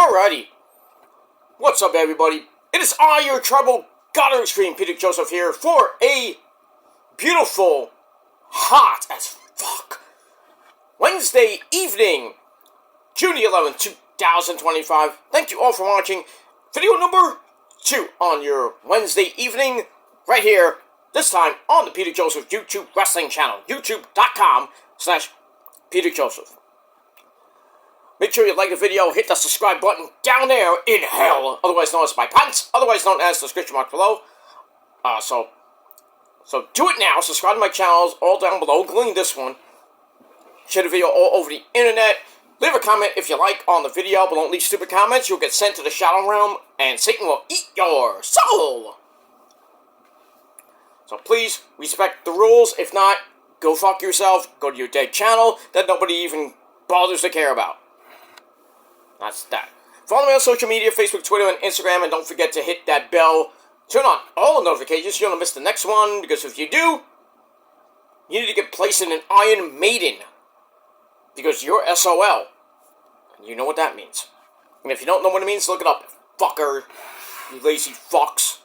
Alrighty. What's up, everybody? It is I, your tribal god of extreme, Peter Joseph here, for a beautiful, hot as fuck Wednesday evening, June the 11th, 2025. Thank you all for watching video number 2 on your Wednesday evening, right here, this time on the Peter Joseph YouTube Wrestling channel, youtube.com/Peter Joseph. Make sure you like the video, hit the subscribe button down there in hell, otherwise known as my pants, otherwise known as the description mark below. So do it now. Subscribe to my channels, all down below, including this one. Share the video all over the internet. Leave a comment if you like on the video, but don't leave stupid comments. You'll get sent to the Shadow Realm, and Satan will eat your soul. So please, respect the rules. If not, go fuck yourself. Go to your dead channel that nobody even bothers to care about. That's that. Follow me on social media, Facebook, Twitter, and Instagram, and don't forget to hit that bell. Turn on all the notifications so you don't miss the next one, because if you do, you need to get placed in an Iron Maiden. Because you're SOL. And you know what that means. And if you don't know what it means, look it up. Fucker. You lazy fucks.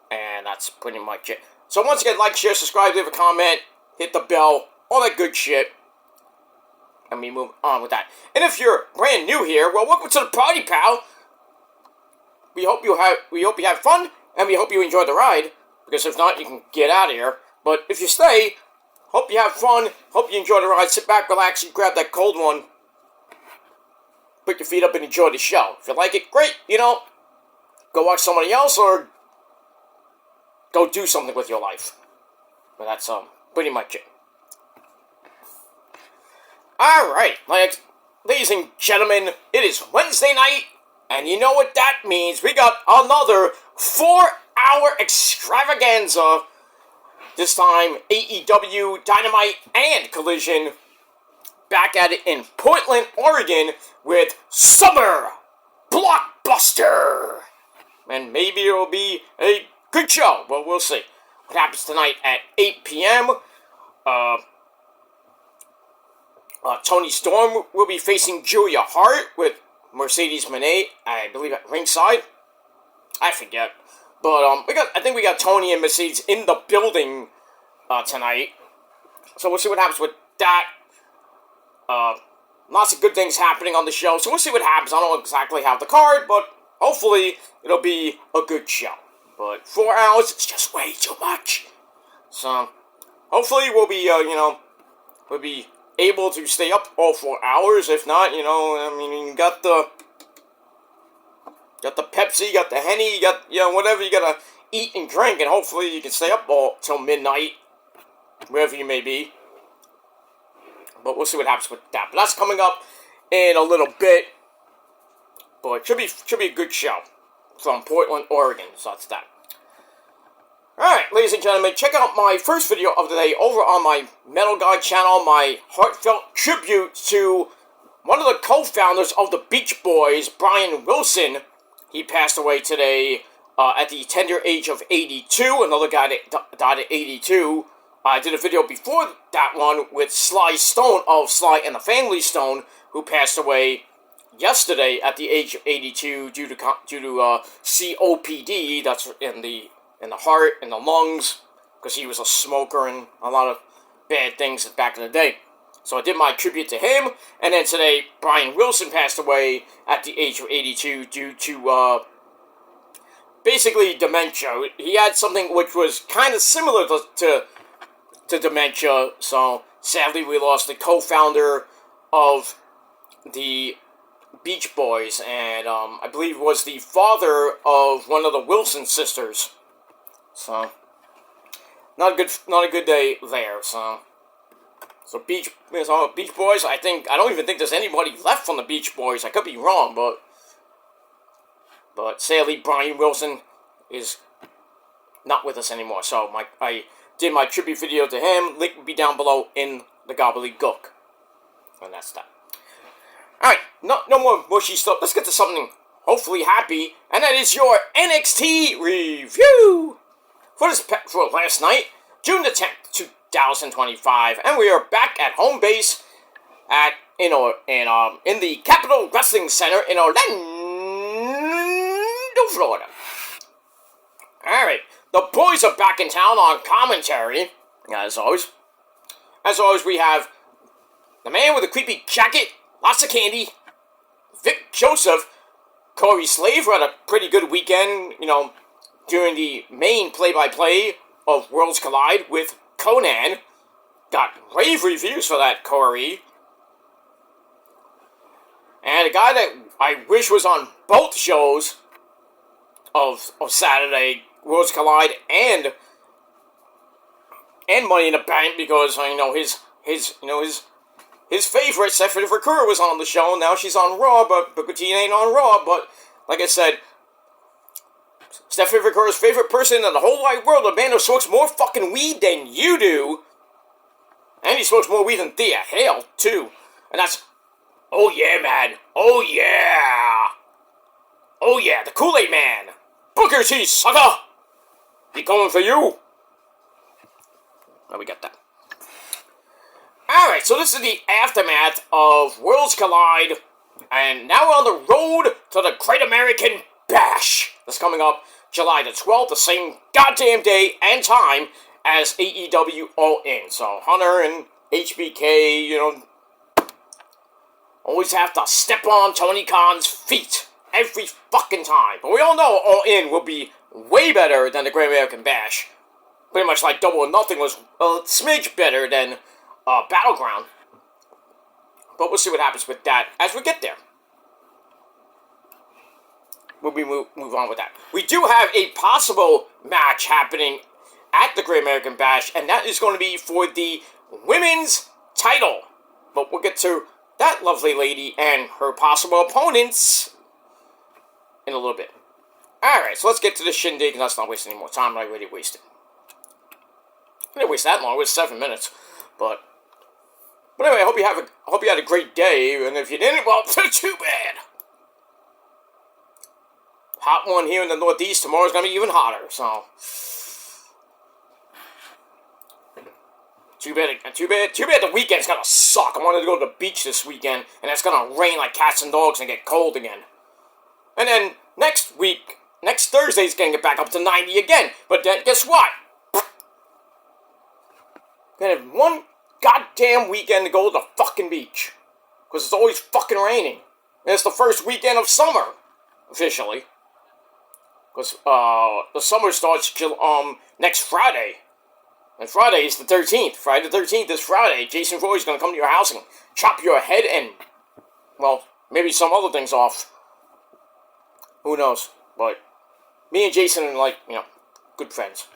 And that's pretty much it. So once again, like, share, subscribe, leave a comment, hit the bell, all that good shit. And we move on with that. And if you're brand new here, well, welcome to the party, pal. We hope you have fun, and we hope you enjoy the ride. Because if not, you can get out of here. But if you stay, hope you have fun. Hope you enjoy the ride. Sit back, relax, and grab that cold one. Put your feet up and enjoy the show. If you like it, great. You know, go watch somebody else or go do something with your life. But that's pretty much it. Alright, ladies and gentlemen, it is Wednesday night, and you know what that means. We got another 4-hour extravaganza. This time, AEW, Dynamite, and Collision. Back at it in Portland, Oregon, with Summer Blockbuster. And maybe it'll be a good show, but we'll see. What happens tonight at 8 p.m., Toni Storm will be facing Julia Hart with Mercedes Moné, I believe, at ringside. I forget. But I think we got Toni and Mercedes in the building tonight. So we'll see what happens with that. Lots of good things happening on the show. So we'll see what happens. I don't exactly have the card, but hopefully it'll be a good show. But 4 hours is just way too much. So hopefully we'll be, we'll be able to stay up all 4 hours. If not, you got the Pepsi, you got the Henny, you got, whatever you gotta eat and drink, and hopefully you can stay up all till midnight, wherever you may be. But we'll see what happens with that. But that's coming up in a little bit. But it should be a good show from Portland, Oregon. So that's that. Alright, ladies and gentlemen, check out my first video of the day over on my Metal Guy channel, my heartfelt tribute to one of the co-founders of the Beach Boys, Brian Wilson. He passed away today at the tender age of 82, another guy that died at 82. I did a video before that one with Sly Stone of Sly and the Family Stone, who passed away yesterday at the age of 82 due to COPD. That's in the heart and the lungs, because he was a smoker and a lot of bad things back in the day. So I did my tribute to him, and then today Brian Wilson passed away at the age of 82 due to basically dementia. He had something which was kind of similar to dementia, so sadly we lost the co-founder of the Beach Boys, and I believe was the father of one of the Wilson sisters. So not a good day there. So Beach Boys. I don't even think there's anybody left from the Beach Boys. I could be wrong, but sadly Brian Wilson is not with us anymore. So I did my tribute video to him. Link will be down below in the gobbledygook. And that's that. Alright, no more mushy stuff. Let's get to something hopefully happy, and that is your NXT review for last night, June the 10th, 2025, and we are back at home base in the Capitol Wrestling Center in Orlando, Florida. All right, the boys are back in town on commentary. As always, we have the man with the creepy jacket, lots of candy, Vic Joseph, Corey Slave, who had a pretty good weekend, during the main play-by-play of Worlds Collide with Conan. Got rave reviews for that, Corey. And a guy that I wish was on both shows of Saturday, Worlds Collide and Money in the Bank, because his favorite, Stephanie Vercurra, was on the show. Now she's on Raw, but Booker T ain't on Raw. But like I said, Stephanie Vercurra's favorite person in the whole wide world, a man who smokes more fucking weed than you do. And he smokes more weed than Thea Hale, too. And that's, oh yeah, man. Oh yeah. Oh yeah, the Kool-Aid Man. Booker T, sucker. He coming for you. Oh, we got that. Alright, so this is the aftermath of Worlds Collide. And now we're on the road to the Great American Bash. That's coming up July the 12th, the same goddamn day and time as AEW All In. So Hunter and HBK, always have to step on Tony Khan's feet every fucking time. But we all know All In will be way better than the Great American Bash. Pretty much like Double or Nothing was a smidge better than Battleground. But we'll see what happens with that as we get there. We'll move on with that. We do have a possible match happening at the Great American Bash, and that is going to be for the women's title. But we'll get to that lovely lady and her possible opponents in a little bit. Alright, so let's get to the shindig, and let's not waste any more time. I already wasted. I didn't waste that long. It was 7 minutes. But anyway, I hope you had a great day, and if you didn't, well, too bad. Hot one here in the Northeast. Tomorrow's gonna be even hotter, so too bad the weekend's gonna suck. I wanted to go to the beach this weekend, and it's gonna rain like cats and dogs and get cold again. And then next Thursday's gonna get back up to 90 again. But then, guess what? Gonna have one goddamn weekend to go to the fucking beach. Because it's always fucking raining. And it's the first weekend of summer, officially. Because the summer starts next Friday. And Friday is the 13th. Friday the 13th is Friday. Jason Voorhees going to come to your house and chop your head and, well, maybe some other things off. Who knows? But me and Jason are good friends.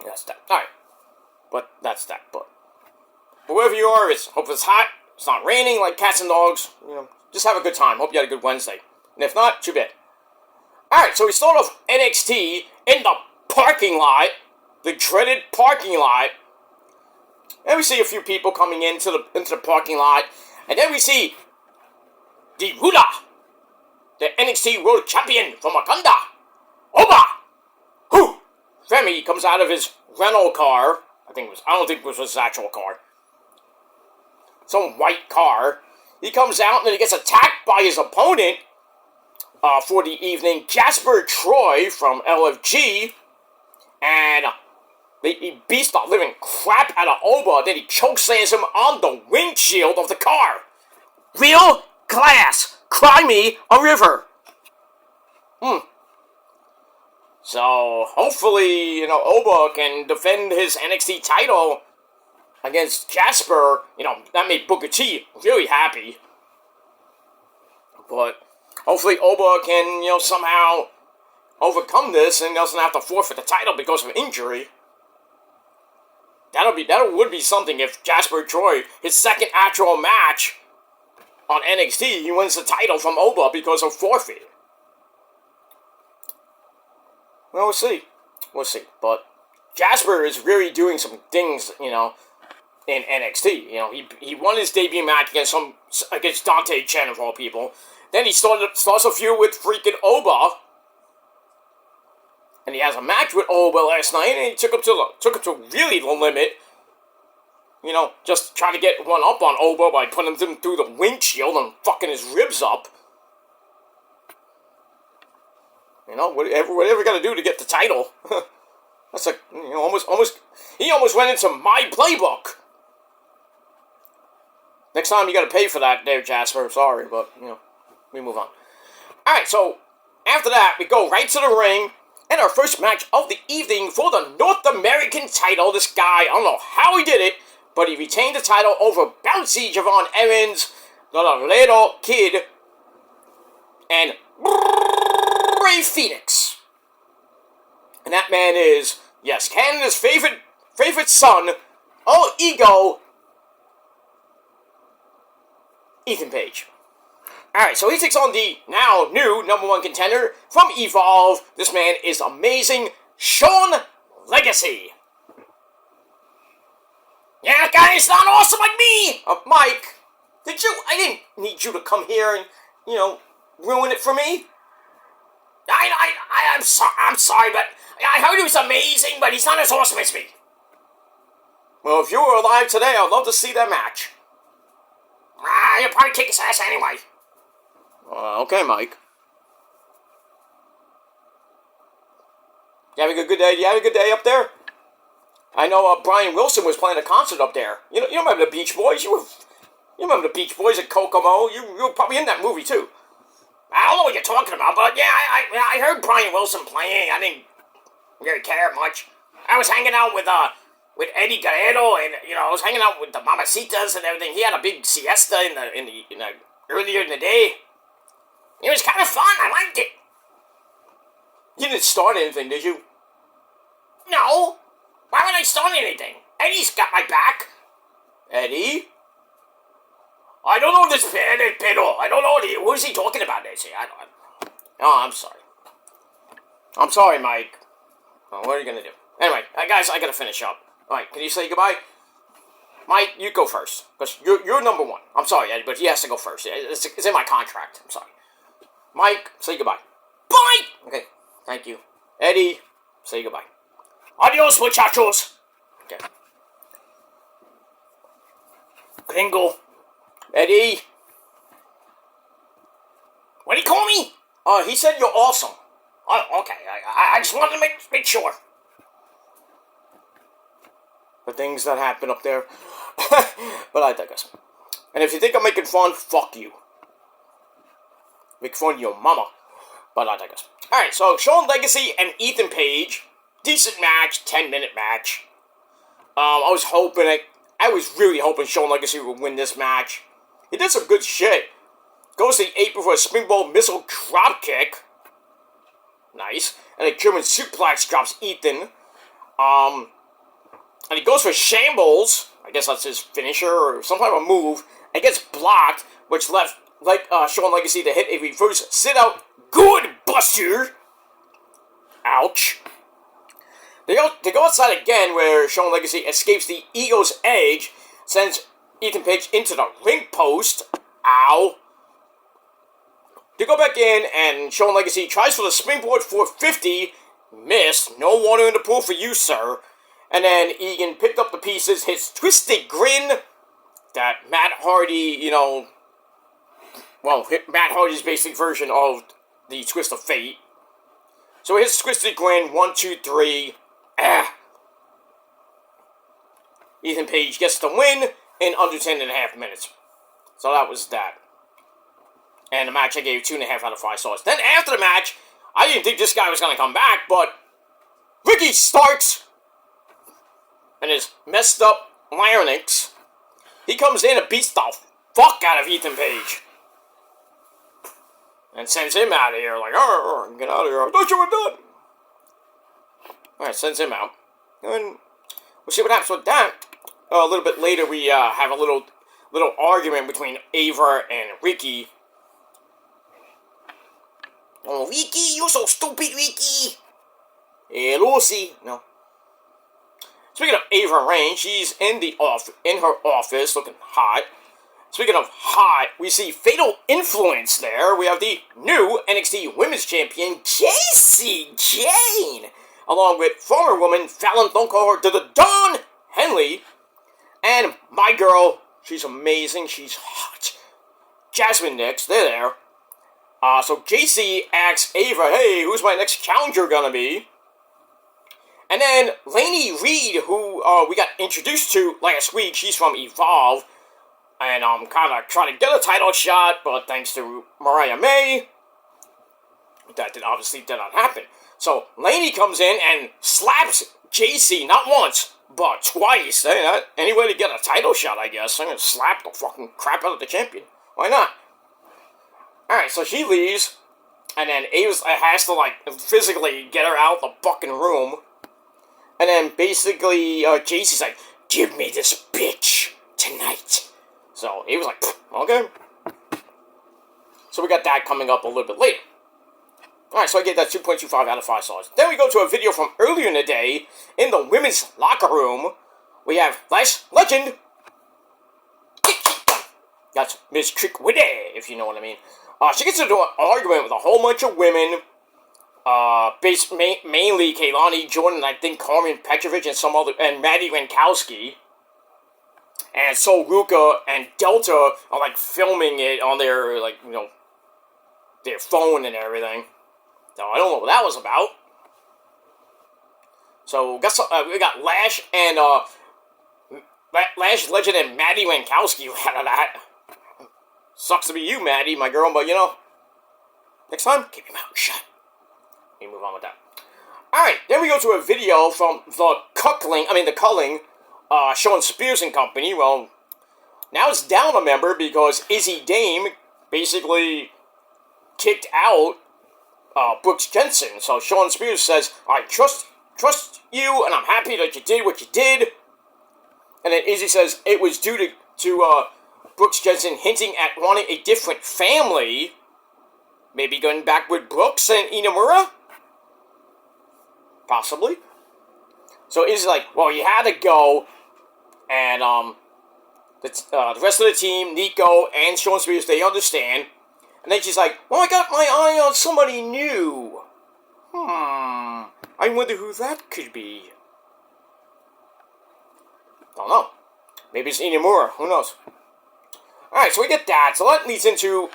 That's that. Alright. But that's that. But wherever you are, hope it's hot. It's not raining like cats and dogs. Just have a good time. Hope you had a good Wednesday. And if not, too bad. Alright, so we start off NXT in the parking lot. The dreaded parking lot. And we see a few people coming into the parking lot. And then we see the Ruda, the NXT World Champion from Wakanda, Oba, who Femi comes out of his rental car. I don't think it was his actual car. Some white car. He comes out and then he gets attacked by his opponent for the evening, Jasper Troy from LFG. And he beats the living crap out of Oba. Then he chokeslams him on the windshield of the car. Real class. Cry me a river. So, hopefully, Oba can defend his NXT title against Jasper. That made Booker T really happy. But hopefully Oba can, somehow overcome this and doesn't have to forfeit the title because of injury. That would be something if Jasper Troy, his second actual match on NXT, he wins the title from Oba because of forfeit. Well, we'll see. But Jasper is really doing some things, in NXT. He won his debut match against Dante Chen, of all people. Then he starts a feud with freaking Oba. And he has a match with Oba last night, and he took him to really the limit. You know, just try to get one up on Oba by putting him through the windshield and fucking his ribs up. You know, whatever you gotta do to get the title. That's like, you know, he almost went into my playbook. Next time you gotta pay for that there, Jasper. Sorry, but, you know, we move on. Alright, so, after that, we go right to the ring, and our first match of the evening for the North American title. This guy, I don't know how he did it, but he retained the title over Bouncy Javon Evans, the Laredo Kid, and Rey Fenix. And that man is, yes, Canada's favorite son, all ego, Ethan Page. Alright, so he takes on the now new #1 contender from Evolve. This man is amazing, Sean Legacy. Yeah, that guy is not awesome like me! Mike, I didn't need you to come here and, you know, ruin it for me. I'm sorry, but I heard he was amazing, but he's not as awesome as me. Well, if you were alive today, I'd love to see that match. You'll probably kick his ass anyway. Okay, Mike. You having a good day? You having a good day up there? I know Brian Wilson was playing a concert up there. You remember the Beach Boys? You remember the Beach Boys at Kokomo? You were probably in that movie too. I don't know what you're talking about, but yeah, I heard Brian Wilson playing. I didn't really care much. I was hanging out with Eddie Guerrero, and you know, I was hanging out with the Mamacitas and everything. He had a big siesta in the earlier in the day. It was kind of fun. I liked it. You didn't start anything, did you? No. Why would I start anything? Eddie's got my back. Eddie? I don't know this pedal. I don't know what is he talking about, Nancy? Oh, I'm sorry. I'm sorry, Mike. Oh, what are you gonna do? Anyway, guys, I gotta finish up. Alright, can you say goodbye? Mike, you go first. Because you're #1. I'm sorry, Eddie, but he has to go first. It's in my contract. I'm sorry. Mike, say goodbye. Bye! Okay, thank you. Eddie, say goodbye. Adios, muchachos! Okay. Gringo. Eddie. What did he call me? He said you're awesome. Oh, okay. I just wanted to make sure. The things that happen up there. But I digress. And if you think I'm making fun, fuck you. Make fun of your mama. But I digress. Alright, so Sean Legacy and Ethan Page. Decent match, 10-minute match. I was really hoping Sean Legacy would win this match. He did some good shit. Goes to the apron for a springboard missile dropkick. Nice. And a German suplex drops Ethan. And he goes for shambles. I guess that's his finisher or some kind of a move. And gets blocked, which left Sean Legacy to hit a reverse sit-out good buster. Ouch. They go outside again, where Sean Legacy escapes the Ego's Edge, sends Ethan Page into the ring post. Ow. They go back in, and Sean Legacy tries for the springboard 450. Missed. No water in the pool for you, sir. And then Egan picked up the pieces, hits Twisted Grin. That Matt Hardy, Matt Hardy's basic version of the Twist of Fate. So he hits Twisted Grin, 1, 2, 3. Ethan Page gets the win in under 10.5 minutes. So that was that. And the match I gave 2.5 out of 5 stars. Then after the match, I didn't think this guy was going to come back, but Ricky Starks and his messed up larynx, he comes in and beats the fuck out of Ethan Page. And sends him out of here, like, get out of here. I thought you were done. Alright, sends him out. And we'll see what happens with that. A little bit later, we have a little argument between Ava and Ricky. Oh, Ricky, you're so stupid, Ricky. Hey, Lucy. No. Speaking of Ava Raine, she's in her office, looking hot. Speaking of hot, we see Fatal Influence there. We have the new NXT Women's Champion, Jacy Jayne, along with former woman Fallon Thunker to the Dawn Henley, And my girl, she's amazing, she's hot. Jasmine Nix, they're there. So JC asks Ava, hey, who's my next challenger gonna be? And then Lainey Reed, who we got introduced to last week, she's from Evolve. And kind of trying to get a title shot, but thanks to Mariah May, that obviously did not happen. So Lainey comes in and slaps JC, not once, but twice. Any way to get a title shot, I guess. I'm gonna slap the fucking crap out of the champion. Why not? Alright, so she leaves, and then Ava has to, like, physically get her out of the fucking room. And then basically, JC's like, give me this bitch tonight. So Ava's like, okay. So we got that coming up a little bit later. Alright, so I gave that 2.25 out of 5 stars. Then we go to a video from earlier in the day in the women's locker room. We have Lash Legend. That's Miss Trickwitty, if you know what I mean. She gets into an argument with a whole bunch of women. Mainly Kaylani Jordan, I think Carmen Petrovic and some other, and Maddie Rankowski. And so Luca and Delta are like filming it on their, like, you know, their phone and everything. So I don't know what that was about. So we got Lash and Lash Legend and Maddie Rankowski out of that. Sucks to be you, Maddie, my girl, but you know, next time, keep your mouth shut. Let me move on with that. Alright, then we go to a video from the Culling, showing Spears and Company. Well, now it's down a member because Izzy Dame basically kicked out Brooks Jensen. So Sean Spears says, I trust you, and I'm happy that you did what you did. And then Izzy says it was due to Brooks Jensen hinting at wanting a different family. Maybe going back with Brooks and Inamura? Possibly. So Izzy's like, well, you had to go. And the rest of the team, Nico and Sean Spears, they understand. And then she's like, well, I got my eye on somebody new. I wonder who that could be. Don't know. Maybe it's Inamura. Who knows? Alright, so we get that. So that leads into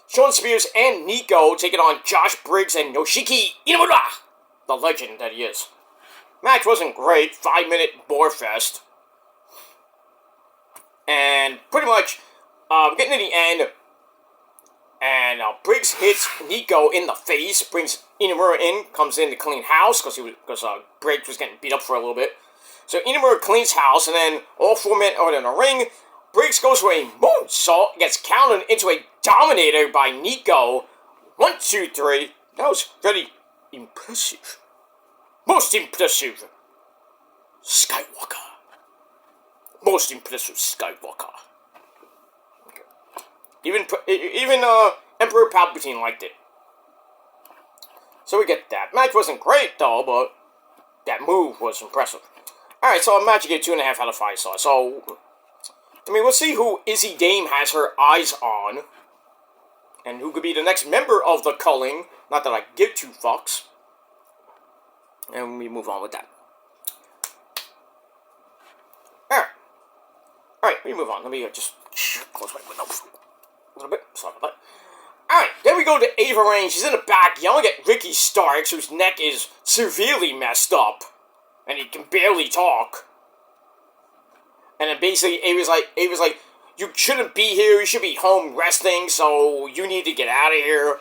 Sean Spears and Nico taking on Josh Briggs and Yoshiki Inamura. The legend that he is. Match wasn't great. 5-minute bore fest. And pretty much, getting to the end, and Briggs hits Nico in the face, brings Inamura in, comes in to clean house, because Briggs was getting beat up for a little bit. So Inamura cleans house, and then all 4 men are in the ring. Briggs goes for a moonsault, gets countered into a dominator by Nico. 1, 2, 3. That was very impressive. Most impressive. Skywalker. Most impressive Skywalker. Okay. Even Emperor Palpatine liked it. So we get that. Match wasn't great though, but that move was impressive. Alright, so a match you get 2.5 out of 5 stars. So, I mean, we'll see who Izzy Dame has her eyes on. And who could be the next member of the Culling. Not that I give 2 fucks. And we move on with that. Alright, we move on. Let me just close my window a little bit. Sorry about that. Alright, then we go to Ava Raine. She's in the back yelling at Ricky Starks, whose neck is severely messed up. And he can barely talk. And then basically, Ava's like, you shouldn't be here. You should be home resting, so you need to get out of here.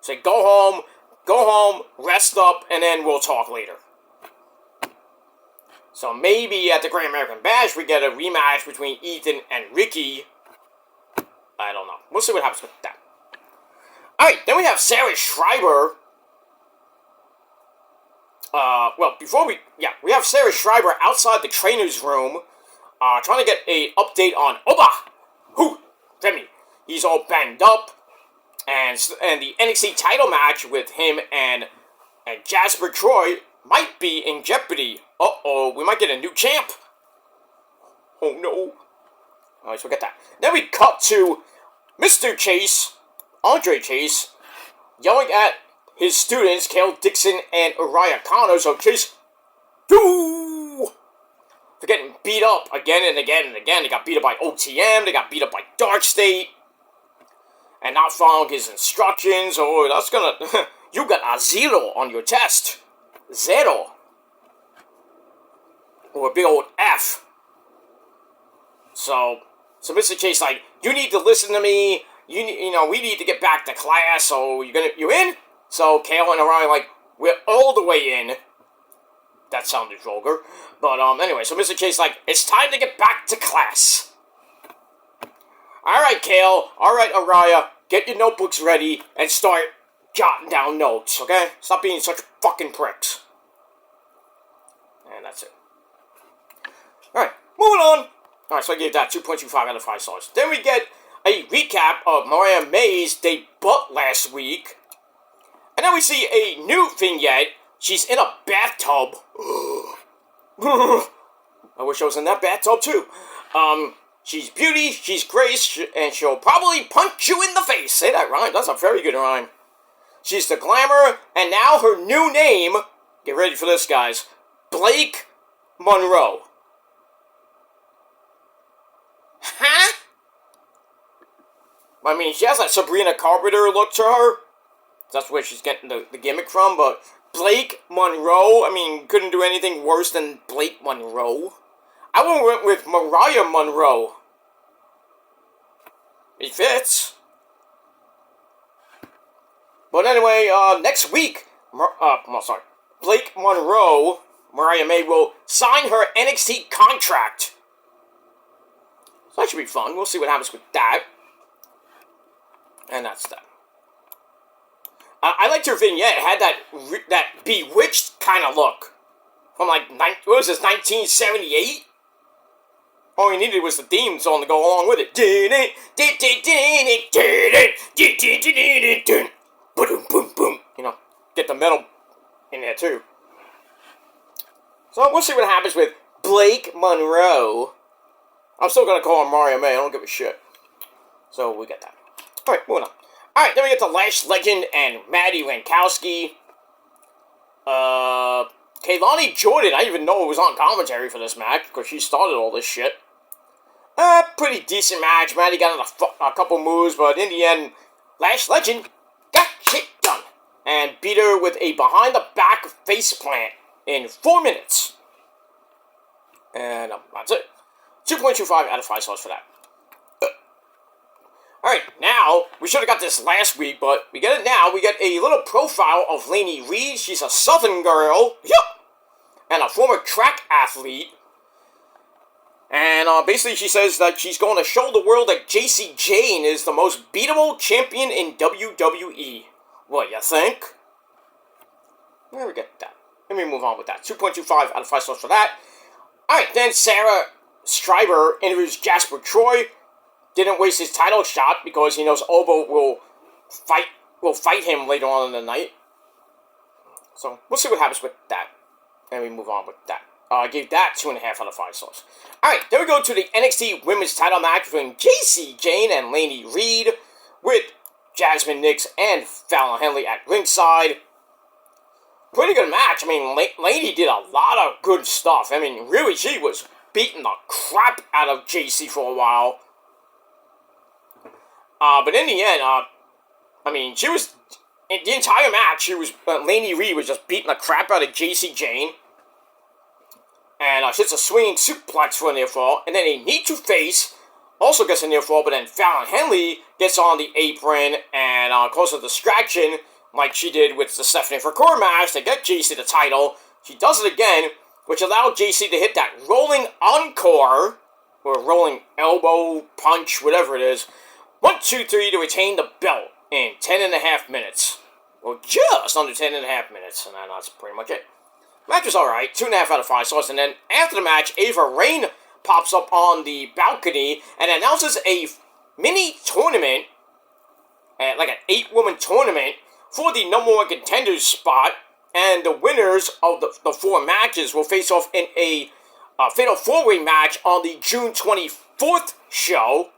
So go home, rest up, and then we'll talk later. So maybe at the Great American Bash, we get a rematch between Ethan and Ricky. I don't know. We'll see what happens with that. Alright, then we have Sarah Schreiber. We have Sarah Schreiber outside the trainer's room, trying to get an update on Oba. Femi. He's all banged up, and the NXT title match with him and Jasper Troy might be in jeopardy. We might get a new champ. Oh no. Alright, so we get that. Then we cut to Mr. Chase, Andre Chase, yelling at his students, Kale Dixon and Uriah Connor. So Chase, 2, for getting beat up again and again and again. They got beat up by OTM, they got beat up by Dark State, and not following his instructions. Oh, that's gonna... you got a 0 on your test. 0. Or a big old F. So Mr. Chase, like, you need to listen to me. You know, we need to get back to class. So you in? So Kale and Orion, like, we're all the way in. That sounded vulgar. But, anyway, so Mr. Chase, like, it's time to get back to class. Alright, Kale. Alright, Araya. Get your notebooks ready and start jotting down notes, okay? Stop being such fucking pricks. And that's it. Alright, moving on. Alright, so I gave that 2.25 out of 5 stars. Then we get a recap of Mariah May's debut last week. And then we see a new vignette. She's in a bathtub. I wish I was in that bathtub too. She's beauty, she's grace, and she'll probably punch you in the face. Say that rhyme. That's a very good rhyme. She's the glamour, and now her new name, get ready for this, guys, Blake Monroe. Huh? I mean, she has that Sabrina Carpenter look to her. That's where she's getting the gimmick from, but Blake Monroe, I mean, couldn't do anything worse than Blake Monroe. I went with Mariah Monroe. It fits. But anyway, next week, Blake Monroe, Mariah May, will sign her NXT contract. So that should be fun. We'll see what happens with that. And that's that. I liked her vignette. It had that Bewitched kind of look. From like, what was this, 1978? All you needed was the theme song to go along with it. Boom, boom, boom. You know, get the metal in there too. So we'll see what happens with Blake Monroe. I'm still going to call her Mariah May. I don't give a shit. So we get that. Alright, moving on. Alright, then we get to Lash Legend and Maddie Lankowski. Kaylani Jordan, I didn't even know it was on commentary for this match, because she started all this shit. Pretty decent match. Maddie got in a couple moves, but in the end, Lash Legend got shit done. And beat her with a behind-the-back faceplant in 4 minutes. And that's it. 2.25 out of 5 stars for that. Alright, now, we should have got this last week, but we get it now. We get a little profile of Lainey Reed. She's a Southern girl. Yup! And a former track athlete. And basically she says that she's going to show the world that Jacy Jayne is the most beatable champion in WWE. What, you think? There we get that. Let me move on with that. 2.25 out of 5 stars for that. Alright, then Sarah Schreiber interviews Jasper Troy. Didn't waste his title shot because he knows Obo will fight him later on in the night. So we'll see what happens with that. And we move on with that. I gave that 2.5 out of 5 stars. Alright, then we go to the NXT Women's title match between Jacy Jayne and Lainey Reed with Jasmine Nix and Fallon Henley at ringside. Pretty good match. I mean, Lainey did a lot of good stuff. I mean, really, she was beating the crap out of Jacy for a while. But in the end, I mean, she was, in the entire match, Lainey Reed was just beating the crap out of Jacy Jayne. And hits a swinging suplex for a near fall. And then a knee to face also gets a near fall, but then Fallon Henley gets on the apron and causes a distraction like she did with the Stephanie Foucault match to get Jacy the title. She does it again, which allowed Jacy to hit that rolling encore, or rolling elbow, punch, whatever it is. 1, 2, 3 to retain the belt in 10.5 minutes. Well, just under 10.5 minutes, and then that's pretty much it. Match was alright, 2.5 out of 5 stars, and then after the match, Ava Raine pops up on the balcony and announces a mini tournament, like an 8-woman tournament, for the number 1 contenders spot, and the winners of the 4 matches will face off in a Fatal 4-Way match on the June 24th show.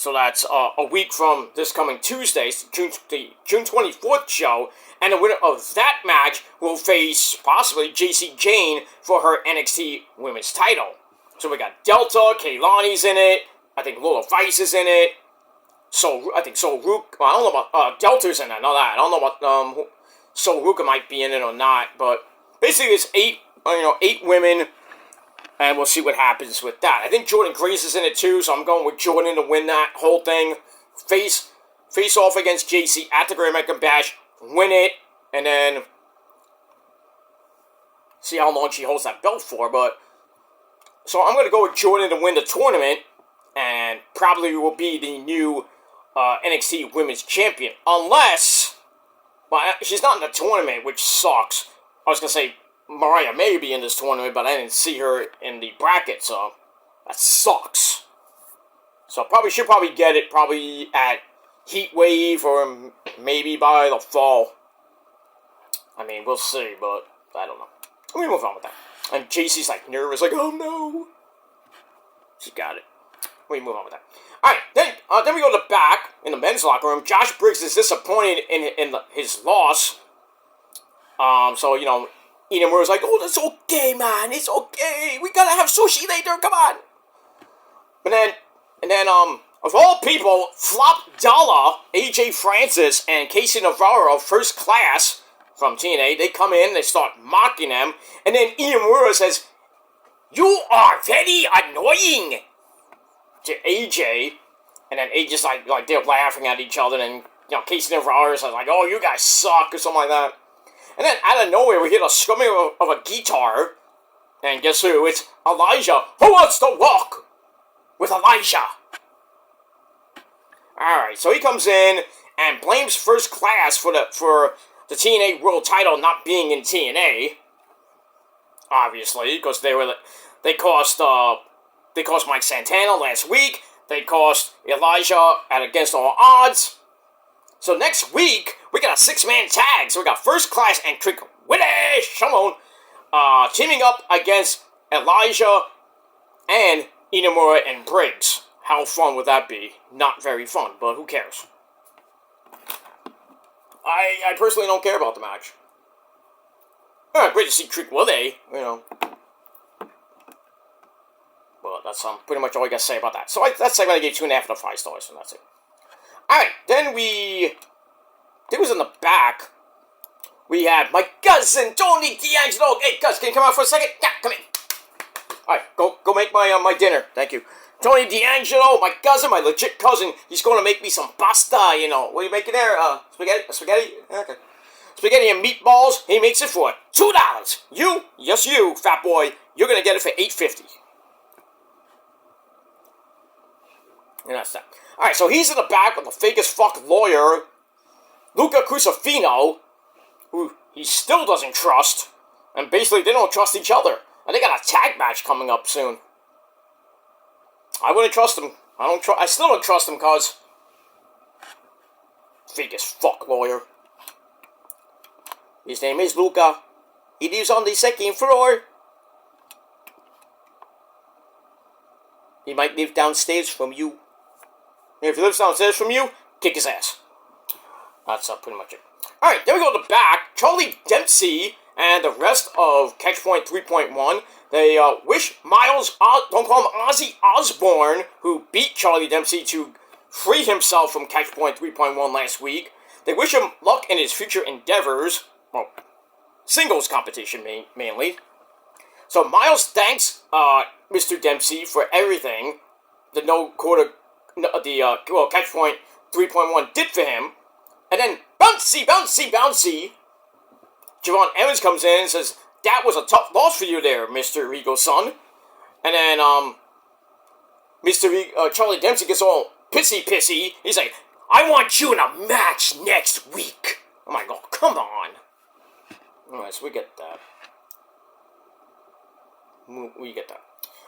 So that's a week from this coming Tuesday, the June 24th show. And the winner of that match will face possibly JC Jane for her NXT Women's title. So we got Delta, Kaylani's in it. I think Lola Vice is in it. I think Sol Ruka. Well, I don't know about Delta's in it. Not that. I don't know about Sol Ruka might be in it or not. But basically, it's 8 women, and we'll see what happens with that. I think Jordan Grace is in it too, so I'm going with Jordan to win that whole thing. Face off against JC at the Great American Bash, win it, and then see how long she holds that belt for. But so I'm going to go with Jordan to win the tournament, and probably will be the new NXT Women's Champion. Unless, well, she's not in the tournament, which sucks. I was going to say Mariah may be in this tournament, but I didn't see her in the bracket, so that sucks. So she'll probably get it probably at Heat Wave or maybe by the fall. I mean, we'll see, but I don't know. Let me move on with that. And JC's like nervous, like, oh no. She got it. We move on with that. Alright, then we go to the back in the men's locker room. Josh Briggs is disappointed in his loss. So, Ina Mura's like, oh, that's okay, man. It's okay. We gotta have sushi later. Come on. And then, of all people, Flop Dollar, AJ Francis, and Casey Navarro, First Class from TNA, they come in, they start mocking them, and then Iamura says, you are very annoying to AJ, and then AJ's like they're laughing at each other, and Casey Navarro says like, oh, you guys suck, or something like that. And then out of nowhere, we hear the strumming of a guitar, and guess who? It's Elijah. Who wants to walk with Elijah? Alright, so he comes in and blames First Class for the TNA World Title not being in TNA. Obviously, because they cost Mike Santana last week. They cost Elijah at Against All Odds. So next week, we got a 6-man tag. So we got First Class and Trick Willie Shimon teaming up against Elijah and Inamura and Briggs. How fun would that be? Not very fun, but who cares? I personally don't care about the match. Great to see Trick Willie, But that's pretty much all I got to say about that. So that segment I gave 2.5 out of 5 stars, and that's it. Alright, then it was in the back. We had my cousin, Tony D'Angelo. Hey, cuz, can you come out for a second? Yeah, come in. Alright, go make my dinner. Thank you. Tony D'Angelo, my cousin, my legit cousin. He's going to make me some pasta, What are you making there? Spaghetti? Okay. Spaghetti and meatballs. He makes it for $2. You, yes you, fat boy, you're going to get it for $8.50. And that's that. Alright, so he's in the back with the fake as fuck lawyer, Luca Crucifino, who he still doesn't trust. And basically, they don't trust each other. And they got a tag match coming up soon. I wouldn't trust him. I still don't trust him, cuz. Fake as fuck lawyer. His name is Luca. He lives on the 2nd floor. He might live downstairs from you. If he lives downstairs from you, kick his ass. That's pretty much it. Alright, then we go to the back. Charlie Dempsey and the rest of Catchpoint 3.1, they wish Miles, don't call him Ozzy Osbourne, who beat Charlie Dempsey to free himself from Catchpoint 3.1 last week. They wish him luck in his future endeavors. Well, singles competition mainly. So Miles thanks Mr. Dempsey for everything the Catchpoint 3.1 did for him. And then bouncy. Javon Evans comes in and says, that was a tough loss for you there, Mr. Regal's son. And then Charlie Dempsey gets all pissy. He's like, I want you in a match next week. I'm like, oh, come on. Alright, so we get that.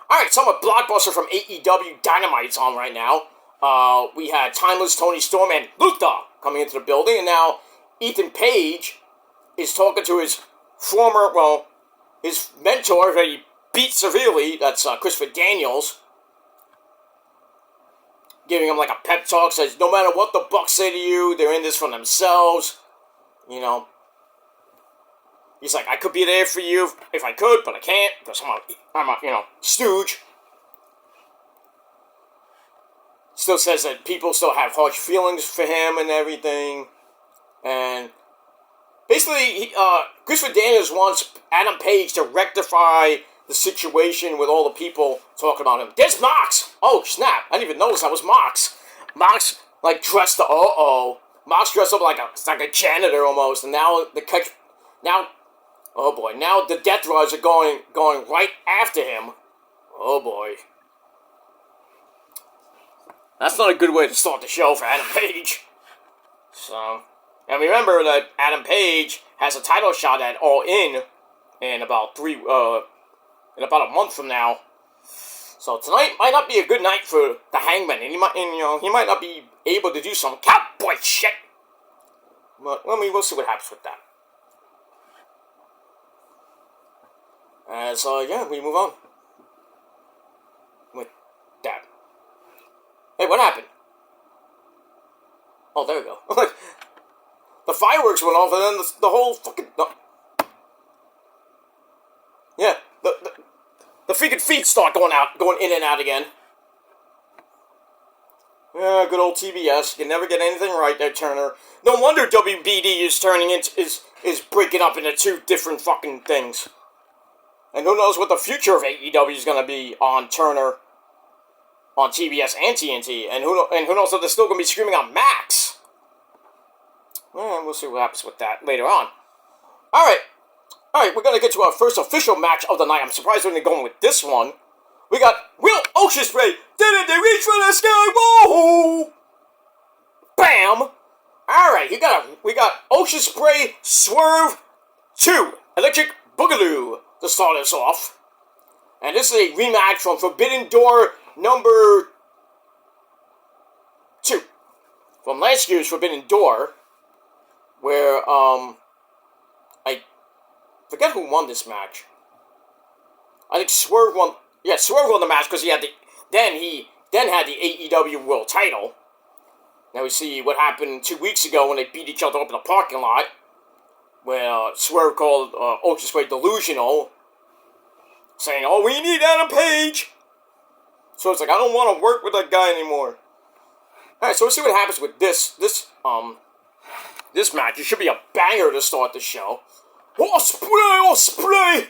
Alright, so I'm a blockbuster from AEW Dynamite's on right now. We had Timeless Tony Storm and Luther coming into the building, and now Ethan Page is talking to his his mentor that he beat severely, that's Christopher Daniels. giving him like a pep talk, says no matter what the Bucks say to you, they're in this for themselves. You know, he's like, I could be there for you if I could, but I can't because I'm a stooge. Still says that people still have harsh feelings for him and everything, and basically, Christopher Daniels wants Adam Page to rectify the situation with all the people talking about him. There's Mox! Oh, snap. I didn't even notice that was Mox. Mox, like, dressed up... Mox dressed up like a janitor almost, and now oh boy, now the Death Rods are going right after him. Oh boy. That's not a good way to start the show for Adam Page. So... And remember that Adam Page has a title shot at All In about a month from now. So tonight might not be a good night for the Hangman, and he might not be able to do some cowboy shit. But we'll see what happens with that. So yeah, we move on with that. Hey, what happened? Oh, there we go. The fireworks went off, and then the whole fucking... Yeah, the freaking feet start going in and out again. Yeah, good old TBS. You never get anything right there, Turner. No wonder WBD is breaking up into two different fucking things. And who knows what the future of AEW is going to be on Turner, on TBS and TNT. And who knows if they're still going to be screaming on Max. We'll see what happens with that later on. Alright, we're going to get to our first official match of the night. I'm surprised we're going with this one. We got Will Ospreay. Didn't they reach for the sky? Whoa! Bam! Alright, we got Ospreay Swerve 2. Electric Boogaloo to start us off. And this is a rematch from Forbidden Door number 2. From last year's Forbidden Door. Where, I forget who won this match. I think Swerve won. Yeah, Swerve won the match because he had the AEW World Title. Now we see what happened 2 weeks ago when they beat each other up in the parking lot, where Swerve called Ospreay delusional, saying, "Oh, we need Adam Page." So it's like, I don't want to work with that guy anymore. All right, so let's see what happens with this match. It should be a banger to start the show. Ospreay!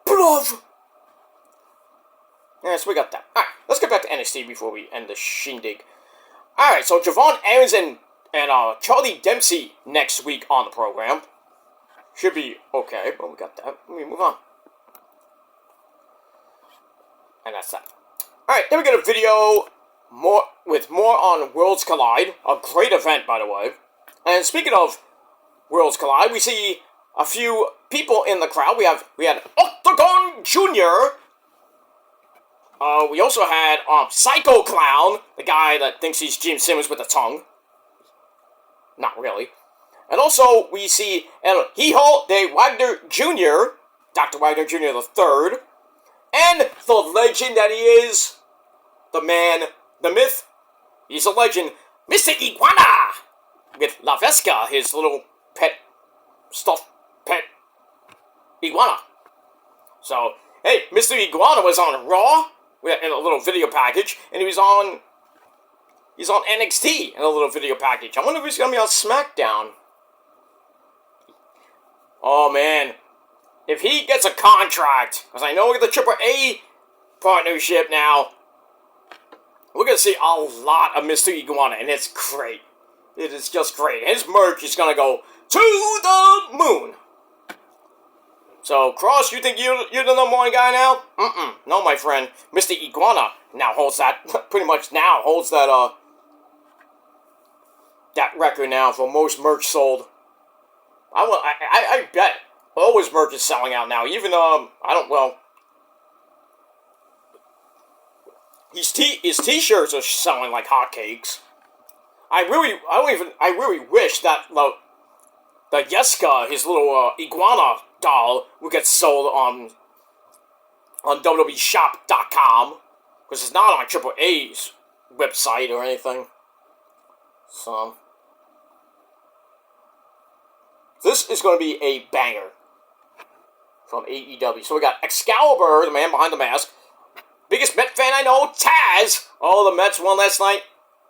Blood! Yeah, so we got that. Alright, let's get back to NXT before we end the shindig. Alright, so Javon Owens and Charlie Dempsey next week on the program. Should be okay, but we got that. Let me move on. And that's that. Alright, then we get a video more on Worlds Collide. A great event, by the way. And speaking of Worlds Collide, we see a few people in the crowd. We had Octagon Jr. We also had Psycho Clown, the guy that thinks he's Gene Simmons with a tongue. Not really. And also we see El Hijo de Wagner Jr., Dr. Wagner Jr. III, and the legend that he is, the man, the myth, he's a legend, Mr. Iguana! With La Vesca, his little stuffed pet iguana. So, hey, Mr. Iguana was on Raw in a little video package, and he's on NXT in a little video package. I wonder if he's going to be on SmackDown. Oh, man. If he gets a contract, because I know we get the AAA partnership now, we're going to see a lot of Mr. Iguana, and it's great. It is just great. His merch is going to go to the moon. So, Cross, you think you're the number one guy now? No, my friend. Mr. Iguana now holds that, pretty much now holds that, that record now for most merch sold. I bet all his merch is selling out now. Even, his t-shirts are selling like hotcakes. I really wish that the Yeska, his little iguana doll, would get sold on WWEshop.com, because it's not on AAA's website or anything. So this is going to be a banger from AEW. So we got Excalibur, the man behind the mask. Biggest Met fan I know, Taz. Oh, the Mets won last night.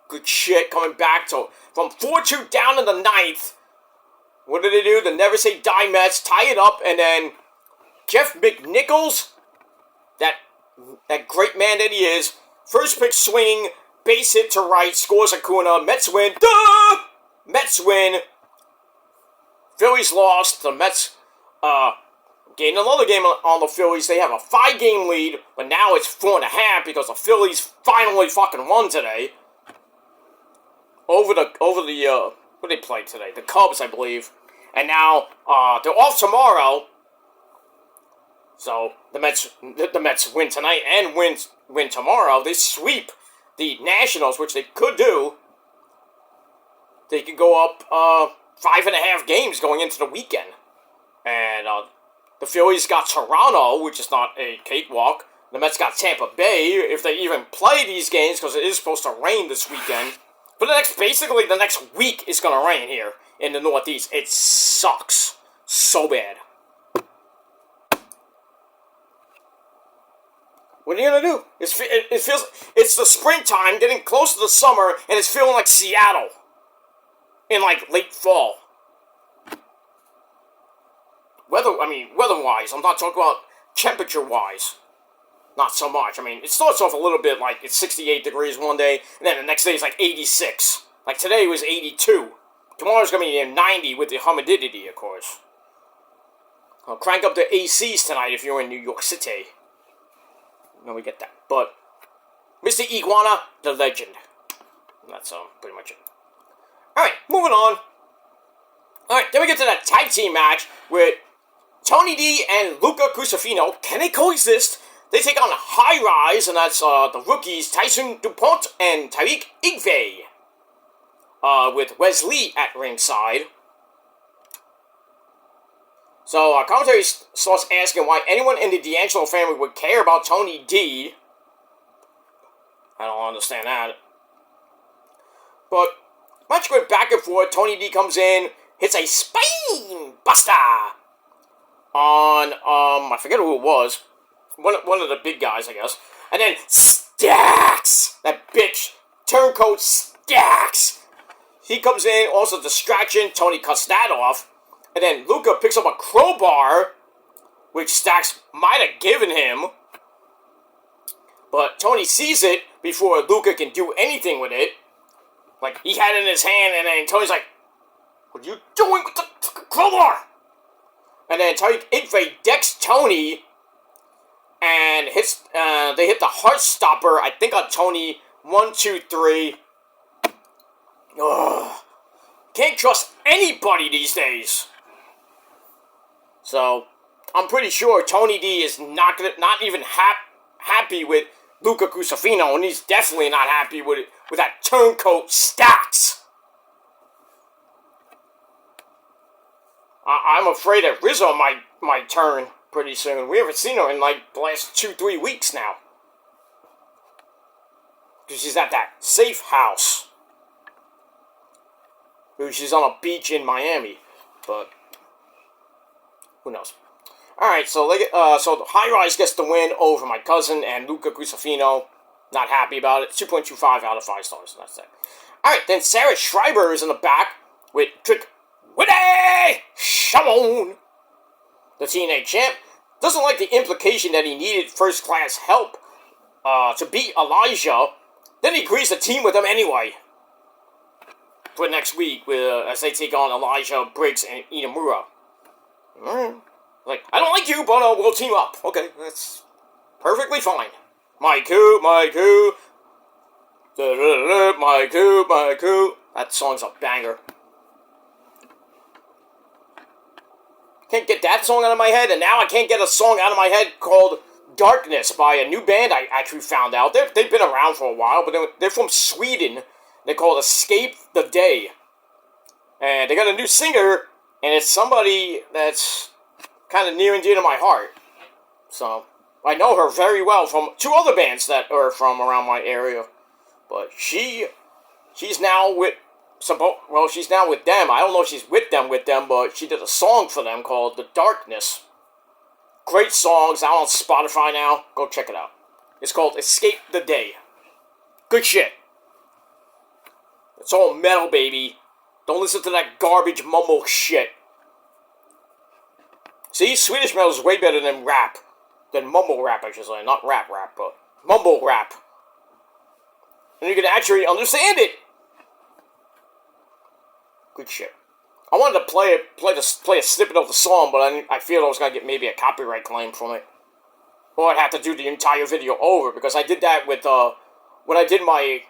Good shit, coming back to from 4-2 down in the ninth. What did they do? The Never Say Die Mets tie it up, and then Jeff McNichols, that great man that he is, first pitch swing, base hit to right, scores Acuna. Mets win. Duh! Mets win. Phillies lost. The Mets gained another game on the Phillies. They have a 5-game lead, but now it's 4.5 because the Phillies finally fucking won today. Over the what did they play today? The Cubs, I believe. And now they're off tomorrow. So the Mets win tonight and win tomorrow. They sweep the Nationals, which they could do. They could go up 5.5 games going into the weekend. And the Phillies got Toronto, which is not a cakewalk. The Mets got Tampa Bay, if they even play these games, because it is supposed to rain this weekend. But basically the next week is going to rain here in the Northeast. It sucks so bad. What are you going to do? It feels, it's the springtime, getting close to the summer, and it's feeling like Seattle in like late fall. Weather-wise, I'm not talking about temperature-wise. Not so much. I mean, it starts off a little bit like it's 68 degrees one day, and then the next day it's like 86. Like today was 82. Tomorrow's going to be 90 with the humidity, of course. I'll crank up the ACs tonight if you're in New York City. No, we get that. But Mr. Iguana, the legend. That's pretty much it. Alright, moving on. Alright, then we get to that tag team match with Tony D and Luca Crucifino. Can they coexist? They take on High Rise, and that's the rookies Tyson DuPont and Tariq Igve. With Wesley at ringside. So, commentary starts asking why anyone in the D'Angelo family would care about Tony D. I don't understand that. But, match went back and forth. Tony D comes in, hits a spine buster on, I forget who it was. One of the big guys, I guess. And then Stacks! That bitch. Turncoat Stacks! He comes in, also distraction. Tony cuts that off. And then Luca picks up a crowbar, which Stacks might have given him. But Tony sees it before Luca can do anything with it. Like, he had it in his hand, and then Tony's like, what are you doing with the crowbar? And then Tariq Igve decks Tony, and they hit the Heart Stopper, I think on Tony. 1, 2, 3. Ugh. Can't trust anybody these days. So, I'm pretty sure Tony D is not even happy with Luca Crucifino, and he's definitely not happy with that Turncoat Stacks. I'm afraid that Rizzo might turn pretty soon. We haven't seen her in like the last 2-3 weeks now. Because she's at that safe house. She's on a beach in Miami. But who knows? Alright, so the High Rise gets the win over my cousin and Luca Crucifino. Not happy about it. 2.25 out of 5 stars. That's it. Alright, then Sarah Schreiber is in the back with Trick Willie Shamon. The TNA champ doesn't like the implication that he needed first-class help to beat Elijah. Then he agrees to team with him anyway. For next week, as they take on Elijah, Briggs, and Inamura. Like, I don't like you, but we'll team up. Okay, that's perfectly fine. My coup. My coup. That song's a banger. Can't get that song out of my head, and now I can't get a song out of my head called Darkness by a new band I actually found out. They've been around for a while, but they're from Sweden. They're called Escape the Day. And they got a new singer, and it's somebody that's kind of near and dear to my heart. So, I know her very well from 2 other bands that are from around my area. But she's now with she's now with them. I don't know if she's with them, but she did a song for them called The Darkness. Great songs out on Spotify now. Go check it out. It's called Escape the Day. Good shit. It's all metal, baby. Don't listen to that garbage mumble shit. See, Swedish metal is way better than rap. Than mumble rap, I should say. Not rap, but mumble rap. And you can actually understand it. Good shit. I wanted to play a snippet of the song, but I feel I was gonna get maybe a copyright claim from it, or I'd have to do the entire video over, because I did that with when I did my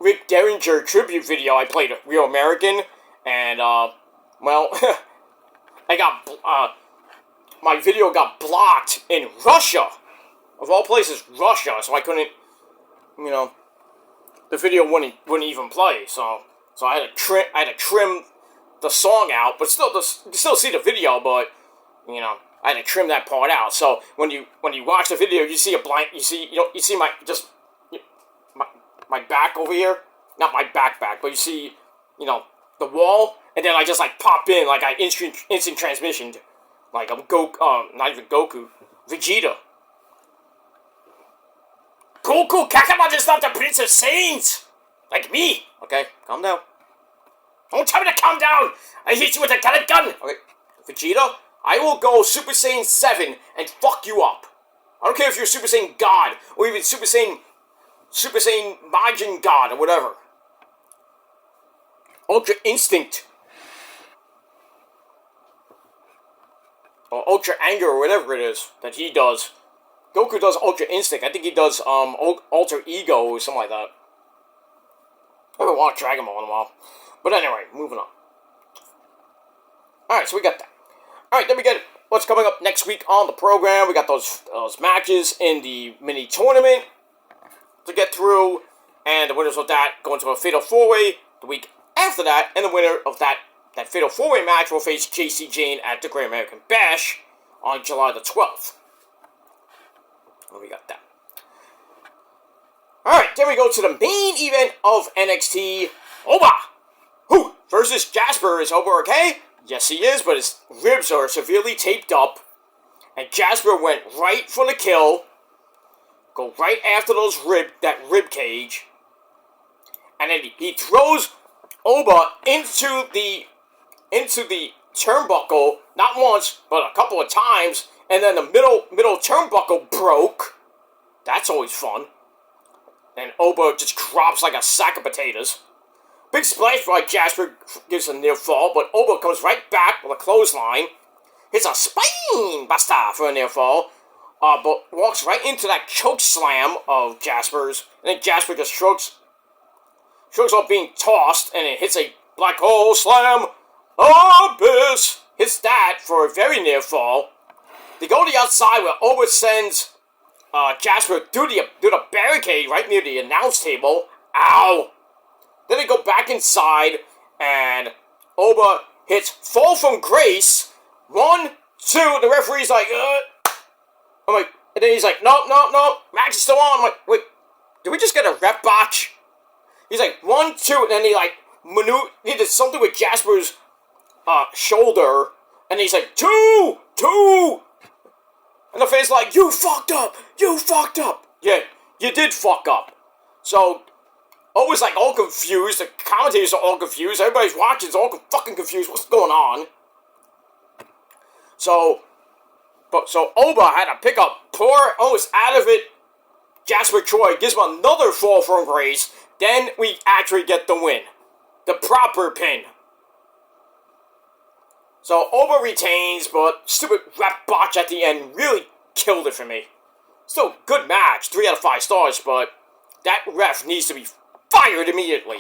Rick Derringer tribute video. I played Real American, and well, I got my video got blocked in Russia, of all places, Russia. So I couldn't, the video wouldn't even play. So I had to trim the song out, but still, you can still see the video, but, I had to trim that part out. So when you watch the video, you see you see my back over here, not my back, but you see, the wall, and then I just, pop in, I instant transmissioned, I'm not even Goku, Vegeta. Goku Kakarot is not the Prince of Saiyans, like me. Okay, calm down. Don't tell me to calm down! I hit you with a pellet gun! Okay, Vegeta, I will go Super Saiyan 7 and fuck you up. I don't care if you're Super Saiyan God, or even Super Saiyan Majin God, or whatever. Ultra Instinct. Or Ultra Anger, or whatever it is that he does. Goku does Ultra Instinct. I think he does Alter Ego, or something like that. I haven't watched Dragon Ball in a while. But anyway, moving on. Alright, so we got that. Alright, then we get what's coming up next week on the program. We got those matches in the mini tournament to get through. And the winners of that go into a Fatal 4-Way the week after that. And the winner of that Fatal 4-Way match will face JC Jane at the Great American Bash on July the 12th. And we got that. Alright, then we go to the main event of NXT. Oba! Who versus Jasper. Is Oba okay? Yes, he is, but his ribs are severely taped up. And Jasper went right for the kill. Go right after that rib cage. And then he throws Oba into the turnbuckle, not once, but a couple of times. And then the middle turnbuckle broke. That's always fun. And Oba just drops like a sack of potatoes. Big splash by Jasper gives a near fall, but Oba comes right back with a clothesline. Hits a spine buster for a near fall, but walks right into that choke slam of Jasper's. And then Jasper just shrugs off being tossed, and it hits a black hole slam. Abyss hits that for a very near fall. They go to the outside where Oba sends Jasper through the barricade right near the announce table. Ow! Then they go back inside, and Oba hits Fall from Grace. 1, 2, the referee's like, I'm like, and then he's like, no, match is still on. I'm like, wait, did we just get a rep botch? He's like, 1, 2, and then he did something with Jasper's shoulder, and he's like, 2, and the fans like, you fucked up. Yeah, you did fuck up. So Oba's all confused, the commentators are all confused, everybody's watching is all fucking confused, what's going on? So Oba had to pick up poor, almost out of it, Jasper Troy, gives him another fall from grace, then we actually get the win. The proper pin. So Oba retains, but stupid rep botch at the end really killed it for me. Still, good match, 3 out of 5 stars, but that ref needs to be fired immediately.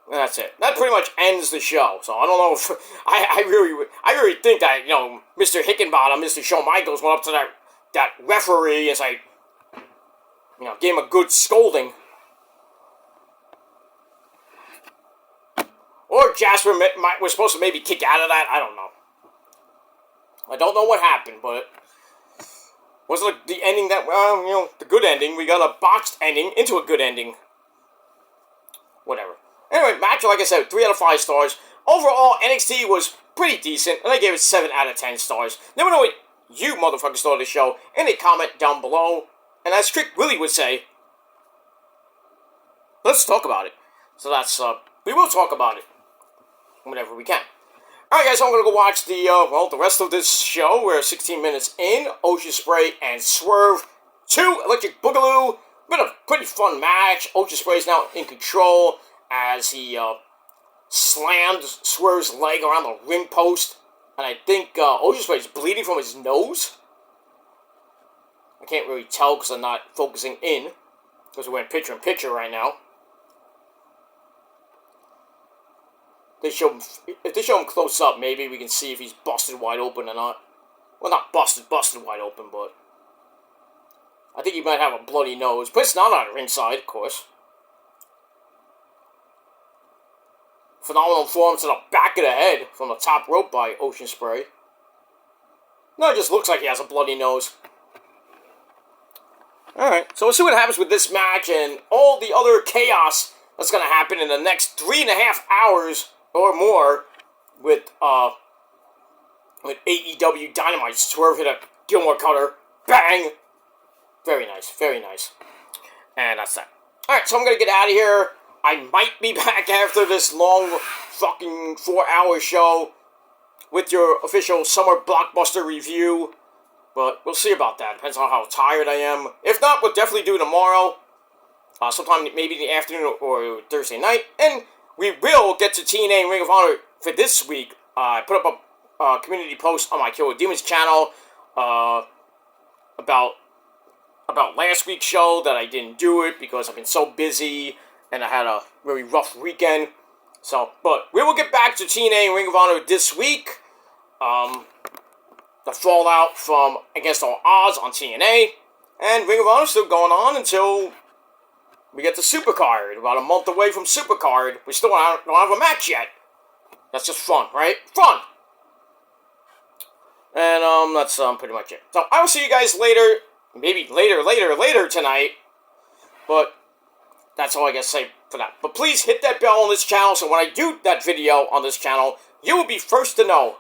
And that's it. That pretty much ends the show. So I don't know if I really think that Mr. Hickenbottom, Mr. Shawn Michaels went up to that referee and gave him a good scolding. Or Jasper was supposed to maybe kick out of that. I don't know. I don't know what happened, but Wasn't like the ending that, the good ending. We got a botched ending into a good ending. Whatever. Anyway, match, like I said, 3 out of 5 stars. Overall, NXT was pretty decent, and I gave it 7 out of 10 stars. Let me know what you motherfuckers thought of the show in a comment down below. And as Trick Willie would say, let's talk about it. So that's, we will talk about it whenever we can. Alright guys, so I'm going to go watch the rest of this show. We're 16 minutes in. Ocean Spray and Swerve 2, Electric Boogaloo. Been a pretty fun match. Ocean Spray is now in control as he, slammed Swerve's leg around the ring post. And I think, Ocean Spray is bleeding from his nose. I can't really tell because I'm not focusing in. Because we're in picture-in-picture right now. If they show him close up, maybe we can see if he's busted wide open or not. Well, not busted wide open, but I think he might have a bloody nose. But it's not on the ringside, of course. Phenomenal form to the back of the head from the top rope by Ocean Spray. No, it just looks like he has a bloody nose. Alright, so we'll see what happens with this match and all the other chaos that's going to happen in the next 3.5 hours or more with AEW Dynamite. Swerve hit a Gilmore Cutter. Bang! Very nice, very nice. And that's that. Alright, so I'm going to get out of here. I might be back after this long fucking 4-hour show with your official summer blockbuster review. But we'll see about that. Depends on how tired I am. If not, we'll definitely do it tomorrow. Sometime maybe in the afternoon or Thursday night. And we will get to TNA and Ring of Honor for this week. I put up a community post on my Killer Demons channel about last week's show that I didn't do it because I've been so busy and I had a very rough weekend. So, but we will get back to TNA and Ring of Honor this week. The fallout from Against All Odds on TNA. And Ring of Honor still going on until we get to Supercard. About a month away from Supercard. We still don't have a match yet. That's just fun, right? Fun! And, that's, pretty much it. So, I will see you guys later. Maybe later tonight. But that's all I gotta say for that. But please hit that bell on this channel so when I do that video on this channel, you will be first to know.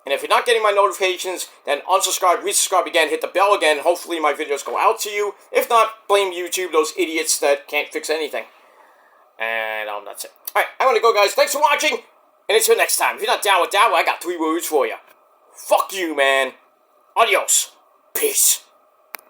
And if you're not getting my notifications, then unsubscribe, resubscribe again, hit the bell again. Hopefully my videos go out to you. If not, blame YouTube, those idiots that can't fix anything. And that's it. Alright, I'm gonna go, guys. Thanks for watching. And until next time. If you're not down with that, well, I got 3 words for you. Fuck you, man. Adios. Peace.